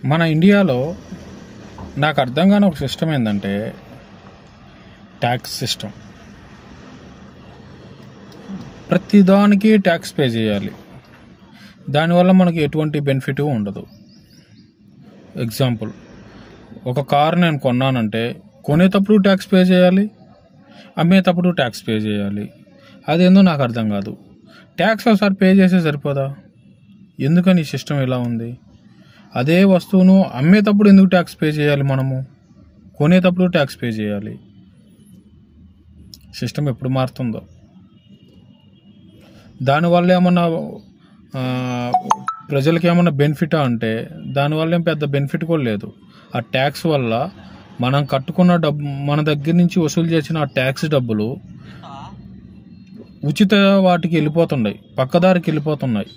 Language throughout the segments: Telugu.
మన ఇండియాలో నాకు అర్థం కాని ఒక సిస్టమ్ ఏంటంటే ట్యాక్స్ సిస్టమ్. ప్రతిదానికి ట్యాక్స్ పే చేయాలి. దానివల్ల మనకి ఎటువంటి బెనిఫిట్ ఉండదు. ఎగ్జాంపుల్, ఒక కార్ నేను కొన్నానంటే కొనేటప్పుడు ట్యాక్స్ పే చేయాలి, అమ్మేటప్పుడు ట్యాక్స్ పే చేయాలి. అదేందో నాకు అర్థం కాదు. ట్యాక్స్ ఒకసారి పే చేస్తే సరిపోదా? ఎందుకని ఈ సిస్టమ్ ఇలా ఉంది? అదే వస్తువును అమ్మేటప్పుడు ఎందుకు ట్యాక్స్ పే చేయాలి? మనము కొనేటప్పుడు ట్యాక్స్ పే చేయాలి. సిస్టమ్ ఎప్పుడు మారుతుందో. దానివల్ల ఏమన్నా ప్రజలకి ఏమన్నా బెనిఫిటా అంటే దానివల్ల ఏం పెద్ద బెనిఫిట్ కూడా లేదు. ఆ ట్యాక్స్ వల్ల మనం కట్టుకున్న డబ్బు, మన దగ్గర నుంచి వసూలు చేసిన ఆ ట్యాక్స్ డబ్బులు ఉచిత వాటికి వెళ్ళిపోతున్నాయి, పక్కదారికి వెళ్ళిపోతున్నాయి.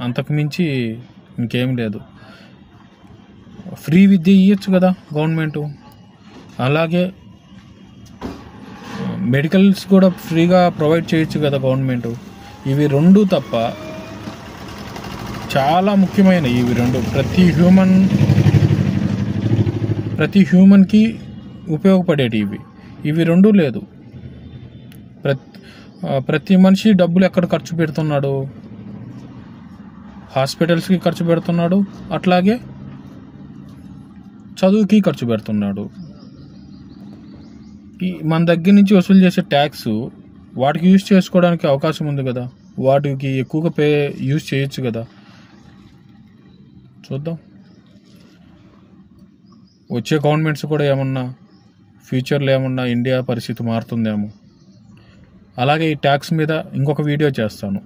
అంతకుమించి ఇంకేం లేదు. ఫ్రీ విద్య ఇవ్వచ్చు కదా గవర్నమెంటు, అలాగే మెడికల్స్ కూడా ఫ్రీగా ప్రొవైడ్ చేయొచ్చు కదా గవర్నమెంటు. ఇవి రెండు తప్ప చాలా ముఖ్యమైన ఇవి రెండు ప్రతి హ్యూమన్కి ఉపయోగపడేటివి. ఇవి రెండు లేదు. ప్రతి మనిషి డబ్బులు ఎక్కడ ఖర్చు పెడుతున్నాడు? హాస్పిటల్స్కి ఖర్చు పెడుతున్నాడు, అట్లాగే చదువుకి ఖర్చు పెడుతున్నాడు. మన దగ్గర నుంచి వసూలు చేసే ట్యాక్స్ వాటికి యూజ్ చేసుకోవడానికి అవకాశం ఉంది కదా, వాటికి ఎక్కువగా యూజ్ చేయొచ్చు కదా. చూద్దాం, వచ్చే గవర్నమెంట్స్ కూడా ఏమన్నా ఫ్యూచర్లో ఏమన్నా ఇండియా పరిస్థితి మారుతుందేమో. అలాగే ఈ ట్యాక్స్ మీద ఇంకొక వీడియో చేస్తాను.